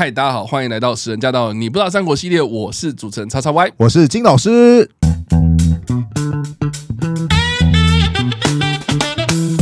嗨，大家好，欢迎来到食人驾到你不知道三国系列，我是主持人叉叉 Y， 我是金老师。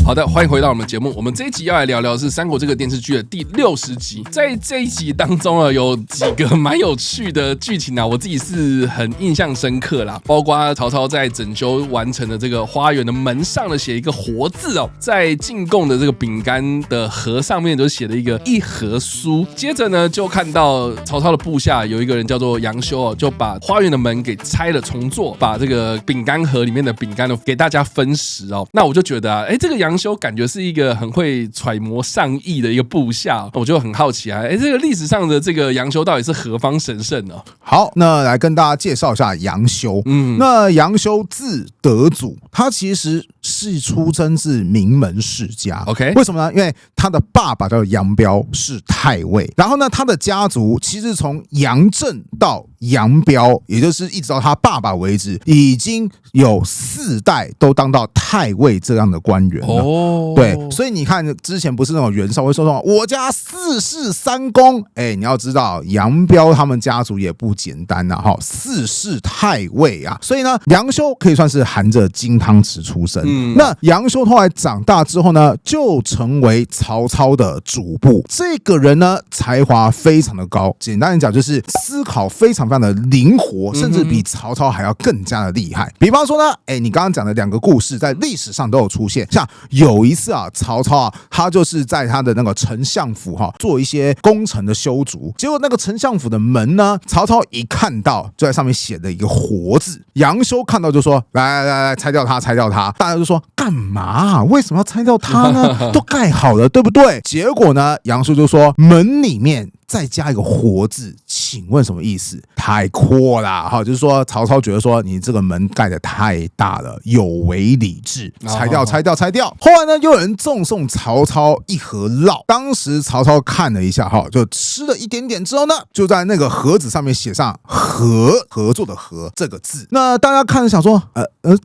好的，欢迎回到我们节目。我们这一集要来聊聊的是《三国》这个电视剧的第60集。在这一集当中啊，有几个蛮有趣的剧情啊，我自己是很印象深刻啦。包括曹操在整修完成的这个花园的门上呢，写一个活字哦，在进贡的这个饼干的盒上面就写了一盒酥。接着呢，就看到曹操的部下有一个人叫做杨修哦，就把花园的门给拆了重做，把这个饼干盒里面的饼干呢给大家分食哦。那我就觉得啊，这个杨修感觉是一个很会揣摩上意的一个部下，我就很好奇啊，这个历史上的这个杨修到底是何方神圣呢？好，那来跟大家介绍一下杨修。那杨修字德祖，他其实是出身自名门世家。OK， 为什么呢？因为他的爸爸叫杨彪，是太尉。然后呢，他的家族其实从杨震到杨彪，也就是一直到他爸爸为止，已经有4代都当到太尉这样的官员了。对，所以你看之前不是那种袁绍会说什么我家4世3公，你要知道杨彪他们家族也不简单啊，4世太尉啊，所以呢，杨修可以算是含着金汤匙出生。那杨修后来长大之后呢，就成为曹操的主簿。这个人呢，才华非常的高，简单的讲就是思考非常的灵活，甚至比曹操还要更加的厉害。比方说呢，你刚刚讲的2个故事在历史上都有出现，像有一次啊，曹操啊，他就是在他的那个丞相府做一些工程的修筑，结果那个丞相府的门呢，曹操一看到就在上面写了一个活字，杨修看到就说来拆掉它，拆掉它。大家就说干嘛？为什么要拆掉它呢？都盖好了，对不对？结果呢，杨修就说门里面再加一个活字，请问什么意思？太阔啦，就是说曹操觉得说你这个门盖得太大了，有违礼制，拆掉，拆掉，拆掉。后来呢，又有人赠送曹操一盒烙，当时曹操看了一下，就吃了一点点之后呢，就在那个盒子上面写上合作的合这个字。那大家看着想说，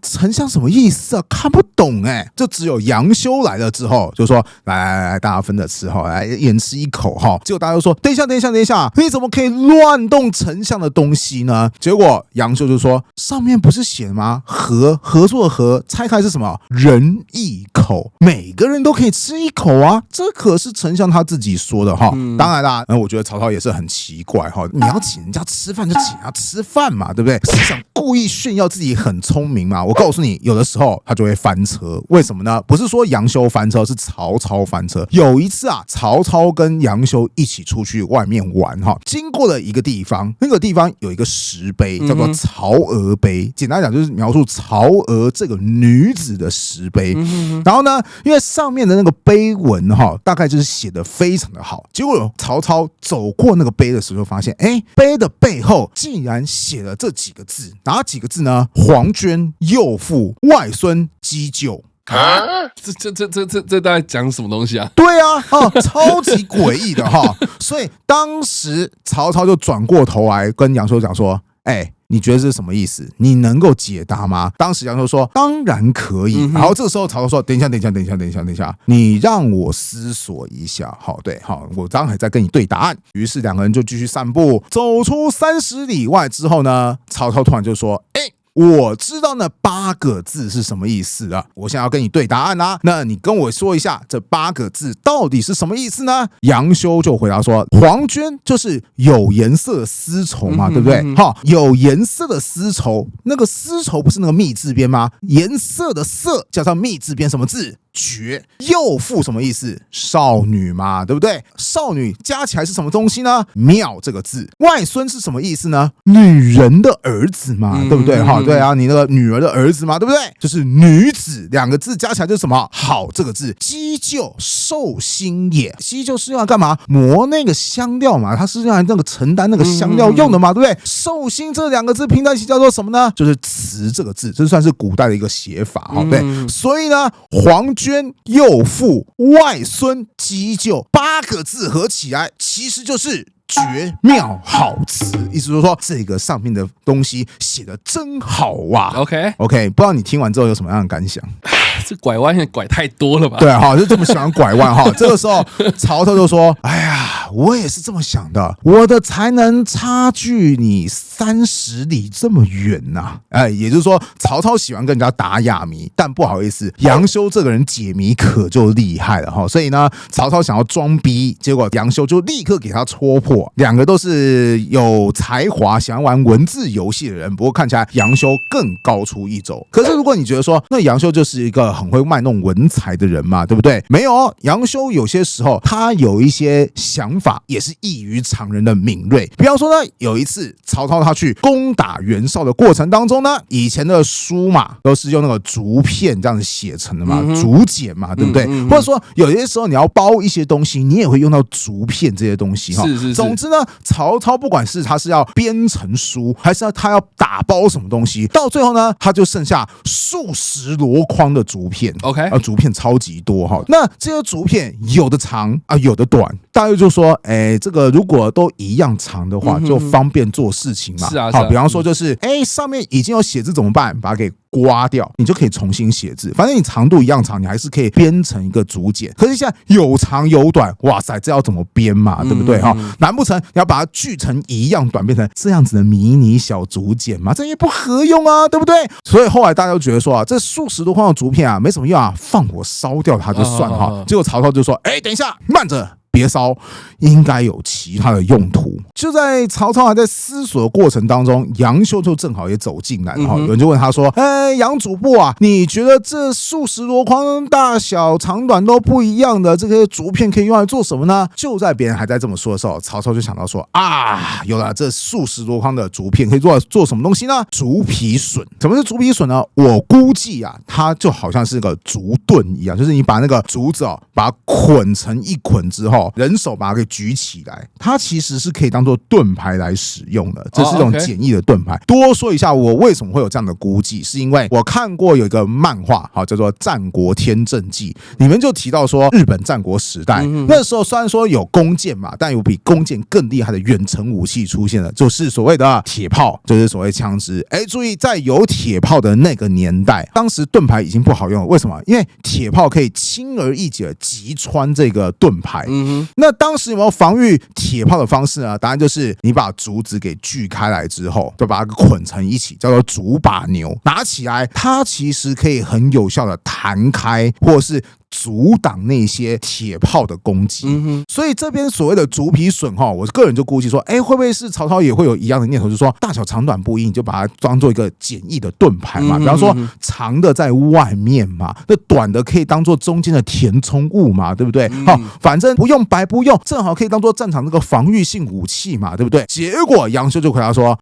丞相什么意思啊？看不懂就只有杨修来了之后，就说来，大家分着吃来一人吃一口结果大家就说等一下，你怎么可以乱动丞相的东西呢？结果杨修就说上面不是写吗？合作的合，拆开是什么？人一口，每个人都可以吃一口啊，这可是丞相他自己说的当然啦，我觉得曹操也是很奇怪你要请人家吃饭就请他吃饭嘛，对不对？是想故意炫耀自己很聪明嘛？我告诉你，有的时候他就会翻车。为什么呢？不是说杨修翻车，是曹操翻车。有一次啊，曹操跟杨修一起出去外面玩经过了一个地方，那个地方有一个石碑，叫做曹娥碑。简单讲就是描述曹娥这个女子的石碑。然后呢，因为上面的那个碑文大概就是写的非常的好。结果曹操走过那个碑的时候，就发现碑的背后竟然写了这几个字，哪几个字呢？黄捐、幼妇、外孙、鸡臼。这大概讲什么东西啊？对啊，超级诡异的所以当时曹操就转过头来跟杨修讲说：“你觉得这是什么意思？你能够解答吗？”当时杨修说：“当然可以。”然后这个时候曹操说：“等一下，你让我思索一下。”我刚才在跟你对答案。于是2个人就继续散步，走出30里外之后呢，曹操突然就说：“我知道那8个字是什么意思了，我现在要跟你对答案啦。那你跟我说一下这8个字到底是什么意思呢？”杨修就回答说：“黄绢就是有颜色的丝绸嘛，对不对？有颜色的丝绸，那个丝绸不是那个密字边吗？颜色的色加上密字边什么字？绝。幼妇什么意思？少女嘛，对不对？少女加起来是什么东西呢？妙这个字。外孙是什么意思呢？女人的儿子嘛，对不对？对啊，你那个女儿的儿子嘛，对不对？就是女子2个字加起来就是什么？好这个字。鸡臼，寿星也。鸡臼是用来干嘛？磨那个香料嘛，它是用来那个承担那个香料用的嘛，对不对？寿星这2个字拼在一起叫做什么呢？就是慈这个字，这算是古代的一个写法，对。所以呢，黄绢、幼妇、外孙、鸡臼8个字合起来，其实就是绝妙好词，意思就是说这个上面的东西写的真好啊。OK， 不知道你听完之后有什么样的感想？这拐弯也拐太多了吧？对就这么喜欢拐弯这个时候曹操就说：“哎呀，我也是这么想的，我的才能差距你30里这么远呐。也就是说，曹操喜欢跟人家打哑谜，但不好意思，杨修这个人解谜可就厉害了哈。所以呢，曹操想要装逼，结果杨修就立刻给他戳破。两个都是有才华、喜欢玩文字游戏的人，不过看起来杨修更高出一筹。可是如果你觉得说，那杨修就是一个很会卖弄文采的人嘛，对不对？没有哦，杨修有些时候他有一些想法也是异于常人的敏锐。比方说呢，有一次曹操他去攻打袁绍的过程当中呢，以前的书嘛都是用那个竹片这样子写成的嘛，竹简嘛，对不对？或者说有些时候你要包一些东西，你也会用到竹片这些东西哈。是。总之呢，曹操不管是他是要编成书，还是他要打包什么东西，到最后呢，他就剩下数十箩筐的竹片。OK， 竹片超级多哈。那这些竹片有的长啊，有的短。大家就说，这个如果都一样长的话，就方便做事情嘛。是啊。好，比方说就是，上面已经有写字怎么办？把它给刮掉，你就可以重新写字。反正你长度一样长，你还是可以编成一个竹简。可是现在有长有短，哇塞，这要怎么编嘛？对不对哈？难不成你要把它锯成一样短，变成这样子的迷你小竹简吗？这也不合用啊，对不对？所以后来大家都觉得说这数十多筐的竹片啊，没什么用啊，放火烧掉它就算哈。结果曹操就说，等一下，慢着。别烧，应该有其他的用途。就在曹操还在思索的过程当中，杨修就正好也走进来，有人就问他说：“杨主簿啊，你觉得这数十箩筐大小长短都不一样的这些竹片可以用来做什么呢？”就在别人还在这么说的时候，曹操就想到说：“有了，这数十箩筐的竹片可以做什么东西呢？竹皮笋。什么是竹皮笋呢？我估计啊，它就好像是个竹盾一样，就是你把那个竹子把它捆成一捆之后。人手把它给举起来，它其实是可以当做盾牌来使用的，这是一种简易的盾牌。多说一下，我为什么会有这样的估计，是因为我看过有一个漫画，叫做《战国天正纪》，里面就提到说，日本战国时代那时候虽然说有弓箭嘛，但有比弓箭更厉害的远程武器出现了，就是所谓的铁炮，就是所谓枪支。注意，在有铁炮的那个年代，当时盾牌已经不好用了，为什么？因为铁炮可以轻而易举的击穿这个盾牌。那当时有没有防御铁炮的方式呢？答案就是你把竹子给锯开来之后，就把它捆成一起，叫做竹把牛。拿起来，它其实可以很有效的弹开，或者是阻挡那些铁炮的攻击。所以这边所谓的竹皮笋我个人就估计说，会不会是曹操也会有一样的念头，就是说大小长短不一，你就把它当做一个简易的盾牌嘛。比方说长的在外面嘛，那短的可以当做中间的填充物嘛，对不对？反正不用白不用，正好可以当做战场这个防御性武器嘛，对不对？结果杨修就回答说，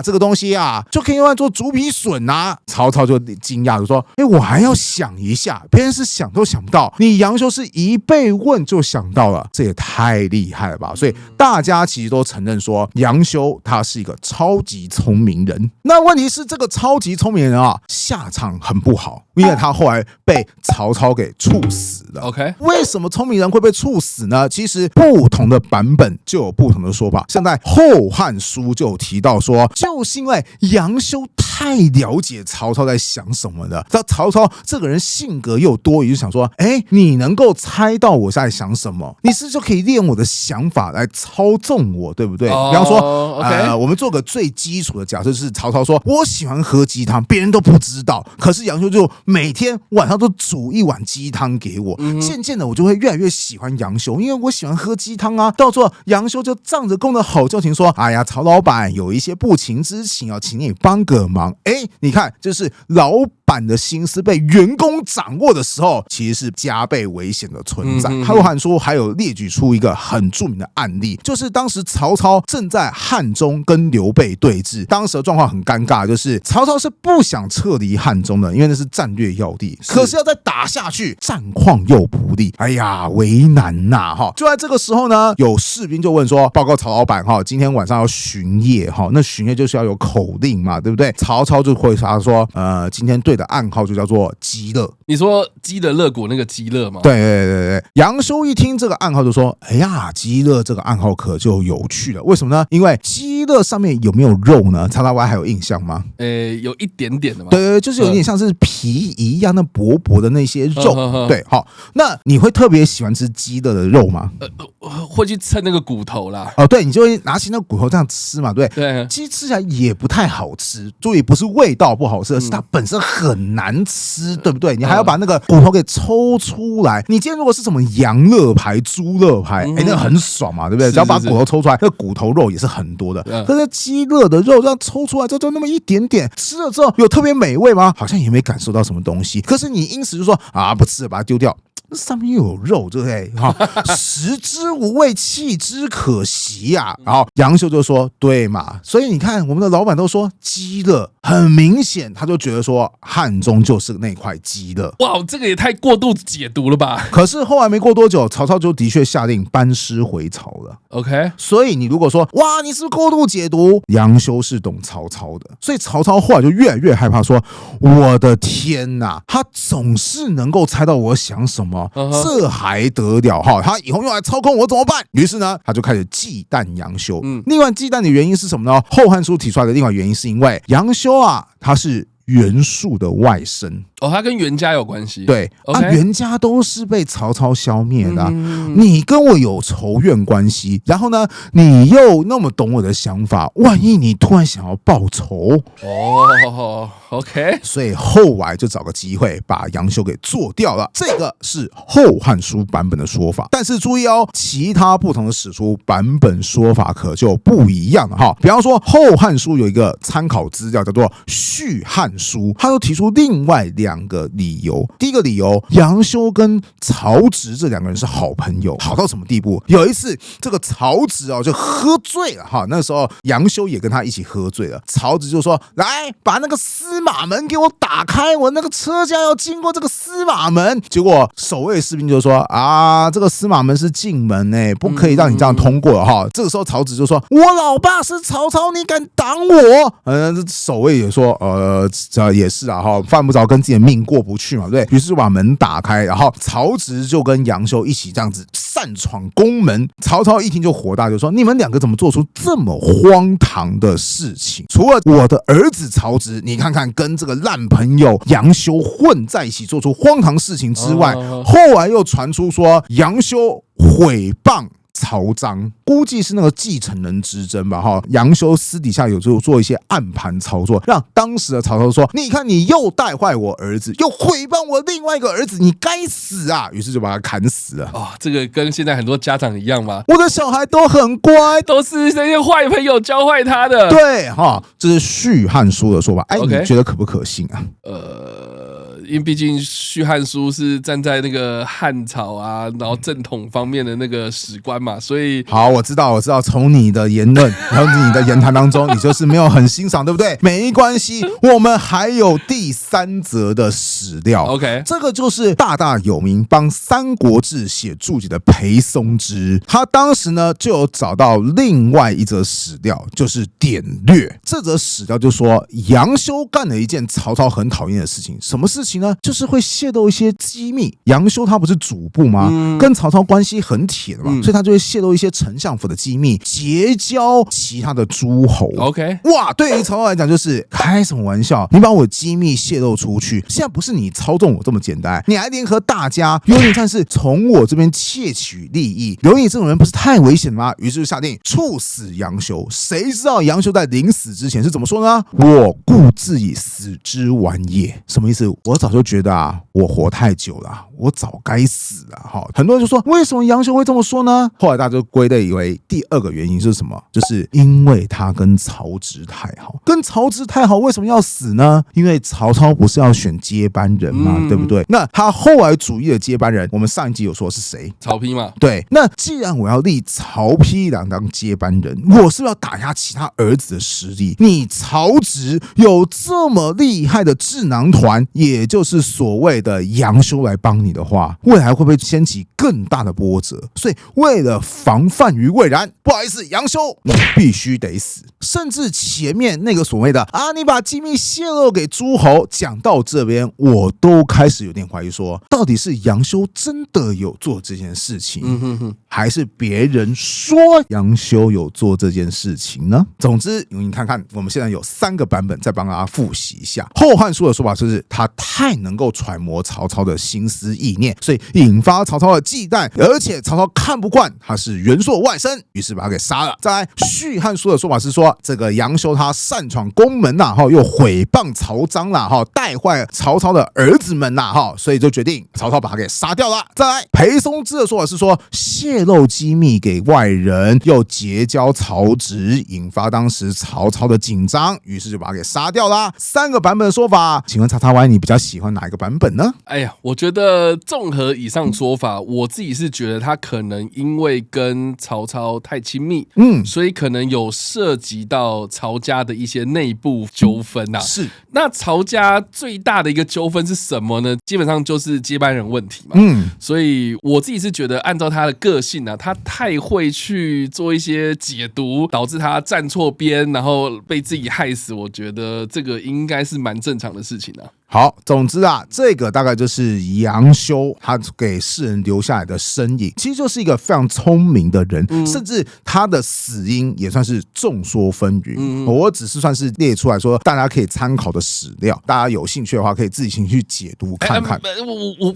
这个东西啊，就可以用来做竹皮笋啊。曹操就惊讶就说，我还要想一下，别人是想都想不到，你杨修是一被问就想到了，这也太厉害了吧。所以大家其实都承认说，杨修他是一个超级聪明人。那问题是，这个超级聪明人下场很不好，因为他后来被曹操给处死了。为什么聪明人会被处死呢？其实不同的版本就有不同的说法。像在《后汉书》就有提到说，就是因为杨修太了解曹操在想什么了。曹操这个人性格又多疑，就想说，你能够猜到我在想什么，你是不是就可以利用我的想法来操纵我，对不对？比方说，我们做个最基础的假设，是曹操说我喜欢喝鸡汤，别人都不知道，可是杨修就每天晚上都煮一碗鸡汤给我，渐渐的我就会越来越喜欢杨修，因为我喜欢喝鸡汤啊。到最后杨修就仗着公的好交情说，哎呀，曹老板有一些不情之请请你帮个忙。你看，就是老板的心思被员工掌握的时候，其实是加倍危险的存在。后汉书还有列举出一个很著名的案例，就是当时曹操正在汉中跟刘备对峙，当时的状况很尴尬，就是曹操是不想撤离汉中的，因为那是战略要地，可是要再打下去，战况又不利，哎呀，为难呐！就在这个时候呢，有士兵就问说，报告曹老板今天晚上要巡夜那巡夜就是要有口令嘛，对不对？曹操就回答说，今天对的暗号就叫做鸡乐。你说鸡的乐果那个鸡乐吗？对。杨修一听这个暗号就说，哎呀，鸡乐这个暗号可就有趣了。为什么呢？因为鸡鸡肋上面有没有肉呢？叉叉 Y 还有印象吗？有一点点的嘛。对，就是有点像是皮一样那薄薄的那些肉。对，好，那你会特别喜欢吃鸡肋的肉吗？会去蹭那个骨头啦。哦，对，你就会拿起那个骨头这样吃嘛，对。对，其实吃起来也不太好吃，所以不是味道不好吃，而是它本身很难吃，对不对？你还要把那个骨头给抽出来。你今天如果是什么羊肋排、猪肋排，那个很爽嘛，对不对？只要把骨头抽出来，那骨头肉也是很多的。可是鸡肋的肉这样抽出来之后就那么一点点，吃了之后有特别美味吗？好像也没感受到什么东西。可是你因此就说啊，不吃了，把它丢掉。上面又有肉，对不对？食之无味，弃之可惜呀。然后杨修就说：“对嘛，所以你看，我们的老板都说鸡肋，很明显，他就觉得说汉中就是那块鸡肋。哇，这个也太过度解读了吧？可是后来没过多久，曹操就的确下令班师回朝了。OK， 所以你如果说哇，你是不是过度解读？杨修是懂曹操的，所以曹操后来就越来越害怕说，我的天哪，他总是能够猜到我想什么。这还得了哈？他以后用来操控我怎么办？于是呢，他就开始忌惮杨修。另外忌惮的原因是什么呢？《后汉书》提出来的另外原因是因为杨修啊，他是袁术的外甥。他跟袁家有关系。对袁家都是被曹操消灭的你跟我有仇怨关系，然后呢，你又那么懂我的想法，万一你突然想要报仇OK， 所以后来就找个机会把杨修给做掉了。这个是《后汉书》版本的说法，但是注意哦，其他不同的史书版本说法可就不一样了哈。比方说，《后汉书》有一个参考资料叫做《续汉书》，他又提出另外2个理由。第一个理由，杨修跟曹植这2个人是好朋友，好到什么地步？有一次，这个曹植就喝醉了哈，那时候杨修也跟他一起喝醉了。曹植就说：“来，把那个司马门给我打开，我那个车驾要经过这个司马门。”结果守卫士兵就说：“啊，这个司马门是禁门不可以让你这样通过哈。”这个时候曹植就说：“我老爸是曹操，你敢挡我？”守卫也说：“这也是啊哈，犯不着跟自己的命过不去嘛，对。”于是就把门打开，然后曹植就跟杨修一起这样子擅闯宫门。曹操一听就火大，就说：“你们2个怎么做出这么荒唐的事情？除了我的儿子曹植，你看看跟这个烂朋友杨修混在一起，做出荒唐事情之外，后来又传出说杨修毁谤曹彰，估计是那个继承人之争吧哈。杨修私底下有做一些暗盘操作，让当时的曹操说：“你看，你又带坏我儿子，又毁谤我另外一个儿子，你该死啊！”于是就把他砍死了。这个跟现在很多家长一样嘛，我的小孩都很乖，都是那些坏朋友教坏他的。对哈，这是《续汉书》的说法。你觉得可不可信啊？因为毕竟《续汉书》是站在那个汉朝啊，然后正统方面的那个史官嘛，所以好，我知道，从你的言论，然后你的言谈当中，你就是没有很欣赏，对不对？没关系，我们还有第3则的史料。OK， 这个就是大大有名，帮《三国志》写注解的裴松之，他当时呢就有找到另外一则史料，就是典略。这则史料就说杨修干了一件曹操很讨厌的事情，什么事情呢？就是会泄露一些机密。杨修他不是主簿吗？跟曹操关系很铁的嘛，所以他就会泄露一些丞相府的机密，结交其他的诸侯。OK， 哇，对于曹操来讲就是开什么玩笑？你把我机密泄露出去，现在不是你操纵我这么简单，你还联合大家，有点像是从我这边窃取利益。刘毅这种人不是太危险吗？于是就下令处死杨修。谁知道杨修在临死之前是怎么说呢？我故自以死之晚也。什么意思？我早就觉得我活太久了，我早该死了。很多人就说，为什么杨修会这么说呢？后来大家就归类为第2个原因是什么？就是因为他跟曹植太好。跟曹植太好，为什么要死呢？因为曹操不是要选接班人嘛，对不对？那他后来主义的接班人，我们上一集有说是谁？曹丕嘛。对，那既然我要立曹丕当接班人，我是不是要打压其他儿子的实力？你曹植有这么厉害的智囊团，也就是所谓的杨修来帮你的话，未来会不会掀起更大的波折？所以为了防范于未然，不好意思，杨修你必须得死。甚至前面那个所谓的啊，你把机密泄露给诸侯，讲到这边，我都开始有点怀疑说，到底是杨修真的有做这件事情，还是别人说杨修有做这件事情呢？总之，你看看，我们现在有3个版本，再帮大家复习一下。《后汉书》的说法就是，他太能够揣摩曹操的心思意念，所以引发曹操的忌惮，而且曹操看不惯他是袁术外甥，于是把他给杀了。再来，《续汉书》的说法是说，这个杨修他擅闯宫门呐，又毁谤曹彰啦，带坏曹操的儿子们呐，所以就决定曹操把他给杀掉了。再来，裴松之的说法是说，泄露机密给外人，又结交曹植，引发当时曹操的紧张，于是就把他给杀掉了。3个版本的说法，请问XXY你比较喜欢哪一个版本呢？哎呀，我觉得综合以上说法，我自己是觉得他可能因为跟曹操太亲密，所以可能有涉及到曹家的一些内部纠纷啊。是，那曹家最大的一个纠纷是什么呢？基本上就是接班人问题嘛。所以我自己是觉得，按照他的个性啊，他太会去做一些解读，导致他站错边，然后被自己害死。我觉得这个应该是蛮正常的事情啊。好，总之啊，这个大概就是杨修他给世人留下来的身影，其实就是一个非常聪明的人，甚至他的死因也算是众说纷纭。我只是算是列出来说大家可以参考的史料，大家有兴趣的话可以自己去解读看看。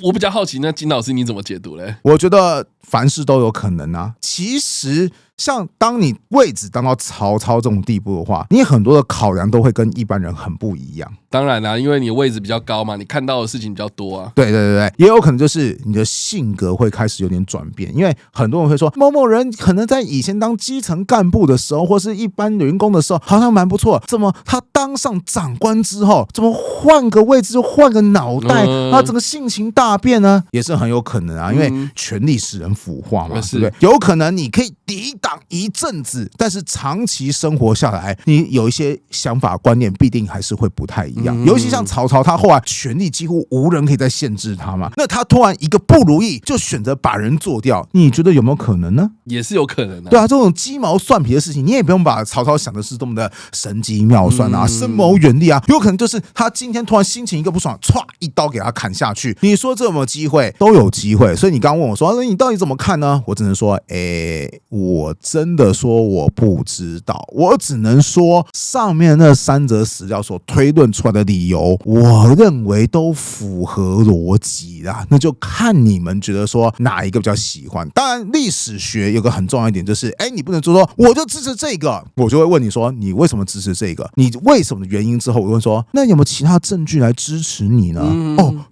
我比较好奇，那金老师你怎么解读嘞？我觉得凡事都有可能啊。其实像当你位置当到曹操这种地步的话，你很多的考量都会跟一般人很不一样。当然啦，因为你的位置比较高嘛，你看到的事情比较多啊。对，也有可能就是你的性格会开始有点转变，因为很多人会说某某人可能在以前当基层干部的时候，或是一般员工的时候，好像蛮不错，怎么他当上长官之后，怎么换个位置就换个脑袋，他整个性情大变呢？也是很有可能啊，因为权力使人腐化嘛，对不对？有可能你可以抵挡一阵子，但是长期生活下来，你有一些想法观念必定还是会不太一样。尤其像曹操，他后来权力几乎无人可以再限制他嘛，那他突然一个不如意就选择把人做掉，你觉得有没有可能呢？也是有可能的。对啊，这种鸡毛蒜皮的事情，你也不用把曹操想的是多么的神机妙算啊，深谋远虑啊，有可能就是他今天突然心情一个不爽，歘一刀给他砍下去。你说这有没有机会？都有机会。所以你刚刚问我说，你到底怎么看呢？我只能说，我真的说我不知道，我只能说上面那3则史料所推论出来的理由，我认为都符合逻辑啦。那就看你们觉得说哪一个比较喜欢。当然，历史学有个很重要一点就是，你不能说我就支持这个，我就会问你说你为什么支持这个？你为什么的原因之后，我会说那有没有其他证据来支持你呢？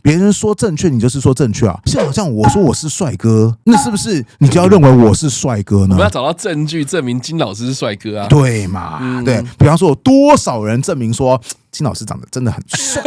别人说正确，你就是说正确啊。现在好像我说我是帅哥，那是不是你就要认为我是帅哥呢？我们要找到证据证明金老师是帅哥啊。对嘛？对，比方说有多少人证明说金老师长得真的很帅。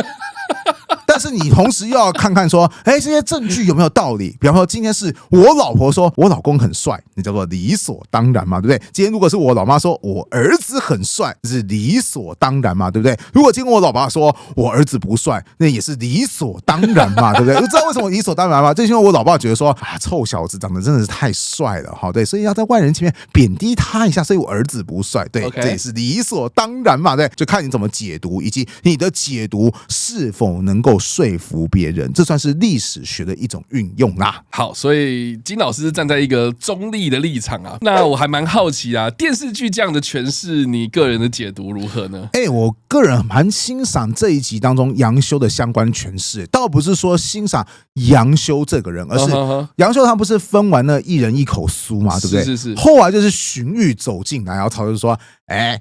但是你同时又要看看说，这些证据有没有道理？比方说，今天是我老婆说我老公很帅，那叫做理所当然嘛，对不对？今天如果是我老妈说我儿子很帅，这是理所当然嘛，对不对？如果今天我老爸说我儿子不帅，那也是理所当然嘛，对不对？知道为什么理所当然吗？就是因为我老爸觉得说臭小子长得真的是太帅了，对，所以要在外人前面贬低他一下，所以我儿子不帅，对，这也是理所当然嘛，对，就看你怎么解读，以及你的解读是否能够说服别人，这算是历史学的一种运用啦。好，所以金老师是站在一个中立的立场啊。那我还蛮好奇啊，电视剧这样的诠释，你个人的解读如何呢？我个人蛮欣赏这一集当中杨修的相关诠释，倒不是说欣赏杨修这个人，而是杨修他不是分完了一人一口酥嘛，对不对？是。后来就是荀彧走进来，然后曹操就说：“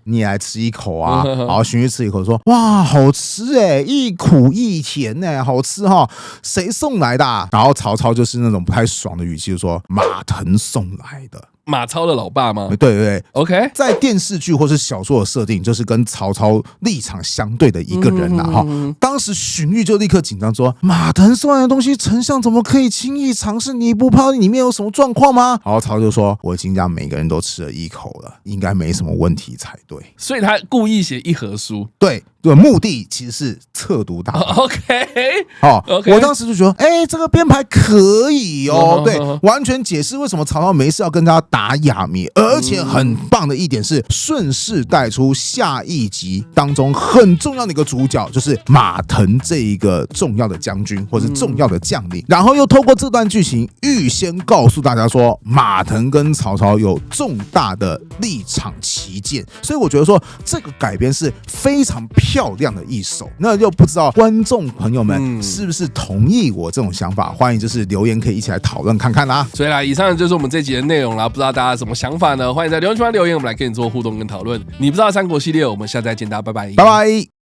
你也来吃一口啊！”然后荀彧吃一口说：“哇，好吃一苦一甜好吃哈！谁送来的啊？”然后曹操就是那种不太爽的语气，就说：“马腾送来的。”马超的老爸吗？对 ，OK， 在电视剧或是小说的设定，就是跟曹操立场相对的一个人哈。当时荀彧就立刻紧张说：“马腾送来的东西，丞相怎么可以轻易尝试？你不怕里面有什么状况吗？”然后曹操就说：“我已经让每个人都吃了一口了，应该没什么问题才对。”所以他故意写一盒书，对，目的其实是测毒大法。OK， 我当时就觉得，这个编排可以对，完全解释为什么曹操没事要跟他打打亚睨，而且很棒的一点是顺势带出下一集当中很重要的一个主角，就是马腾这一个重要的将军或是重要的将领，然后又透过这段剧情预先告诉大家说马腾跟曹操有重大的立场歧见，所以我觉得说这个改编是非常漂亮的一手。那就不知道观众朋友们是不是同意我这种想法，欢迎就是留言可以一起来讨论看看啦。所以啦，以上就是我们这集的内容啦，不知道大家什么想法呢？欢迎在留言区留言，我们来跟你做互动跟讨论。你不知道三国系列，我们下次再见，大家拜拜，拜拜。